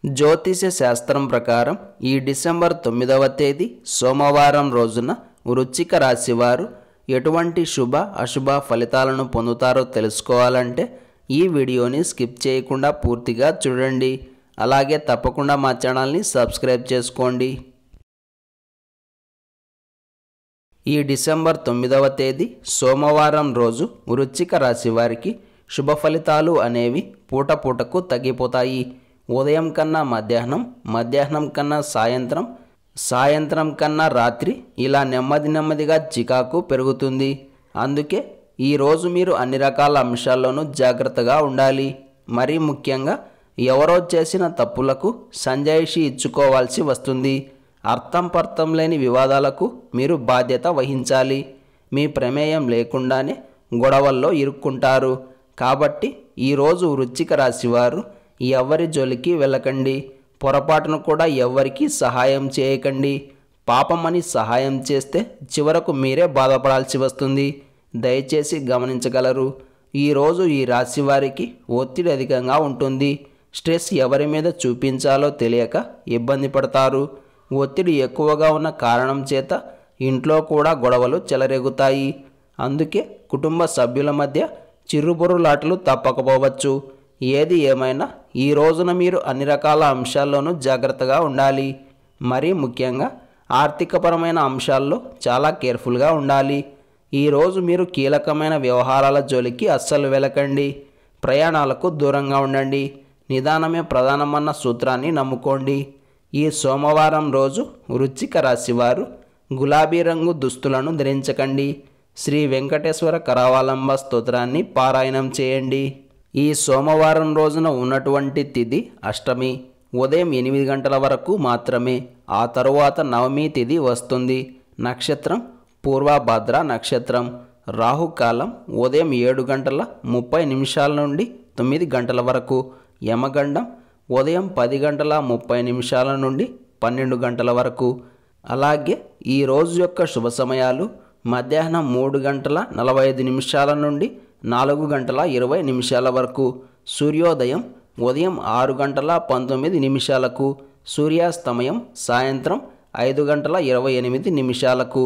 జ్యోతిష శాస్త్రం ప్రకారం ఈ డిసెంబర్ 9వ తేదీ సోమవారం రోజున వృశ్చిక రాశి వారు ఎటువంటి శుభ అశుభ ఫలితాలను పొందుతారో తెలుసుకోవాలంటే ఈ వీడియోని స్కిప్ చేయకుండా పూర్తిగా చూడండి. అలాగే తప్పకుండా మా ఛానల్ని సబ్స్క్రైబ్ చేసుకోండి. ఈ డిసెంబర్ 9వ తేదీ సోమవారం రోజు వృశ్చిక రాశి వారికి శుభ ఫలితాలు అనేవి పూట పూటకు తగ్గిపోతాయి. ఉదయం కన్నా మధ్యాహ్నం, మధ్యాహ్నం కన్నా సాయంత్రం, సాయంత్రం కన్నా రాత్రి ఇలా నెమ్మదిగా చికాకు పెరుగుతుంది. అందుకే ఈరోజు మీరు అన్ని రకాల అంశాల్లోనూ జాగ్రత్తగా ఉండాలి. మరీ ముఖ్యంగా ఎవరో చేసిన తప్పులకు సంజాయిషి ఇచ్చుకోవాల్సి వస్తుంది. అర్థం పర్థం లేని వివాదాలకు మీరు బాధ్యత వహించాలి. మీ ప్రమేయం లేకుండానే గొడవల్లో ఇరుక్కుంటారు. కాబట్టి ఈరోజు వృశ్చిక రాశి వారు ఎవరి జోలికి వెళ్ళకండి. పొరపాటును కూడా ఎవ్వరికీ సహాయం చేయకండి. పాపమని సహాయం చేస్తే చివరకు మీరే బాధపడాల్సి వస్తుంది. దయచేసి గమనించగలరు. ఈరోజు ఈ రాశి వారికి ఒత్తిడి అధికంగా ఉంటుంది. స్ట్రెస్ ఎవరి మీద చూపించాలో తెలియక ఇబ్బంది పడతారు. ఒత్తిడి ఎక్కువగా ఉన్న కారణం చేత ఇంట్లో కూడా గొడవలు చెలరేగుతాయి. అందుకే కుటుంబ సభ్యుల మధ్య చిరుబురులాటలు తప్పకపోవచ్చు. ఏది ఏమైనా ఈ రోజున మీరు అన్ని రకాల అంశాల్లోనూ జాగ్రత్తగా ఉండాలి. మరీ ముఖ్యంగా ఆర్థికపరమైన అంశాల్లో చాలా కేర్ఫుల్గా ఉండాలి. ఈరోజు మీరు కీలకమైన వ్యవహారాల జోలికి అస్సలు వెళ్ళకండి. ప్రయాణాలకు దూరంగా ఉండండి. నిదానమే ప్రధానమన్న సూత్రాన్ని నమ్ముకోండి. ఈ సోమవారం రోజు వృశ్చిక రాశి వారు గులాబీ రంగు దుస్తులను ధరించకండి. శ్రీ వెంకటేశ్వర కరావలంబ స్తోత్రాన్ని పారాయణం చేయండి. ఈ సోమవారం రోజున ఉన్నటువంటి తిథి అష్టమి. ఉదయం 8 గంటల వరకు మాత్రమే. ఆ తరువాత నవమి తిథి వస్తుంది. నక్షత్రం పూర్వభద్ర నక్షత్రం. రాహుకాలం ఉదయం 7:30 నుండి 9 గంటల వరకు. యమగండం ఉదయం 10:30 నుండి 12 గంటల వరకు. అలాగే ఈ రోజు యొక్క శుభ సమయాలు మధ్యాహ్నం 3:45 నుండి 4:20 వరకు. సూర్యోదయం ఉదయం 6:19. సూర్యాస్తమయం సాయంత్రం 5:28.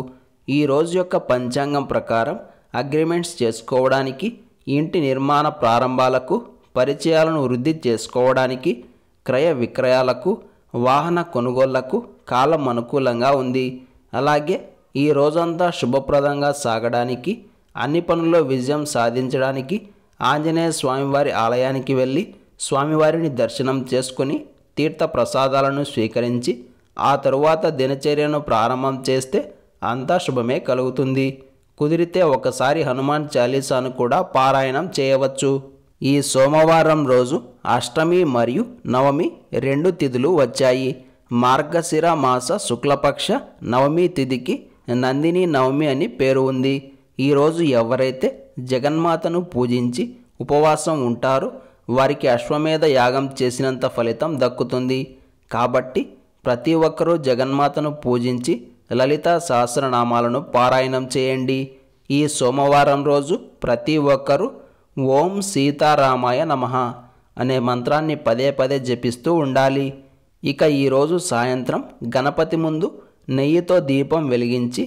ఈ రోజు యొక్క పంచాంగం ప్రకారం అగ్రిమెంట్స్ చేసుకోవడానికి, ఇంటి నిర్మాణ ప్రారంభాలకు, పరిచయాలను వృద్ధి చేసుకోవడానికి, క్రయ విక్రయాలకు, వాహన కొనుగోళ్లకు కాలం అనుకూలంగా ఉంది. అలాగే ఈ రోజంతా శుభప్రదంగా సాగడానికి, అన్ని పనుల్లో విజయం సాధించడానికి ఆంజనేయ స్వామివారి ఆలయానికి వెళ్ళి స్వామివారిని దర్శనం చేసుకుని తీర్థ ప్రసాదాలను స్వీకరించి ఆ తరువాత దినచర్యను ప్రారంభం చేస్తే అంతా శుభమే కలుగుతుంది. కుదిరితే ఒకసారి హనుమాన్ చాలీసాను కూడా పారాయణం చేయవచ్చు. ఈ సోమవారం రోజు అష్టమి మరియు నవమి 2 తిథులు వచ్చాయి. మార్గశిర మాస శుక్లపక్ష నవమి తిథికి నందిని నవమి అని పేరు ఉంది. ఈరోజు ఎవరైతే జగన్మాతను పూజించి ఉపవాసం ఉంటారో వారికి అశ్వమేధ యాగం చేసినంత ఫలితం దక్కుతుంది. కాబట్టి ప్రతి ఒక్కరూ జగన్మాతను పూజించి లలితా సహస్రనామాలను పారాయణం చేయండి. ఈ సోమవారం రోజు ప్రతి ఒక్కరూ ఓం సీతారామాయ నమః అనే మంత్రాన్ని పదే జపిస్తూ ఉండాలి. ఇక ఈరోజు సాయంత్రం గణపతి ముందు నెయ్యితో దీపం వెలిగించి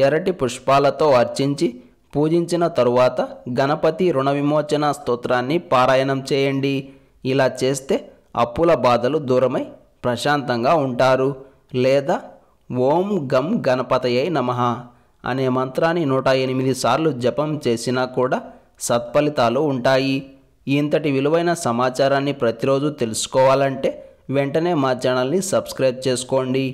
ఎర్రటి పుష్పాలతో అర్చించి పూజించిన తరువాత గణపతి రుణ విమోచన స్తోత్రాన్ని పారాయణం చేయండి. ఇలా చేస్తే అప్పుల బాధలు దూరమై ప్రశాంతంగా ఉంటారు. లేదా ఓం గం గణపతయే నమః అనే మంత్రాన్ని 108 సార్లు జపం చేసినా కూడా సత్ఫలితాలు ఉంటాయి. ఇంతటి విలువైన సమాచారాన్ని ప్రతిరోజు తెలుసుకోవాలంటే వెంటనే మా ఛానల్ని సబ్స్క్రైబ్ చేసుకోండి.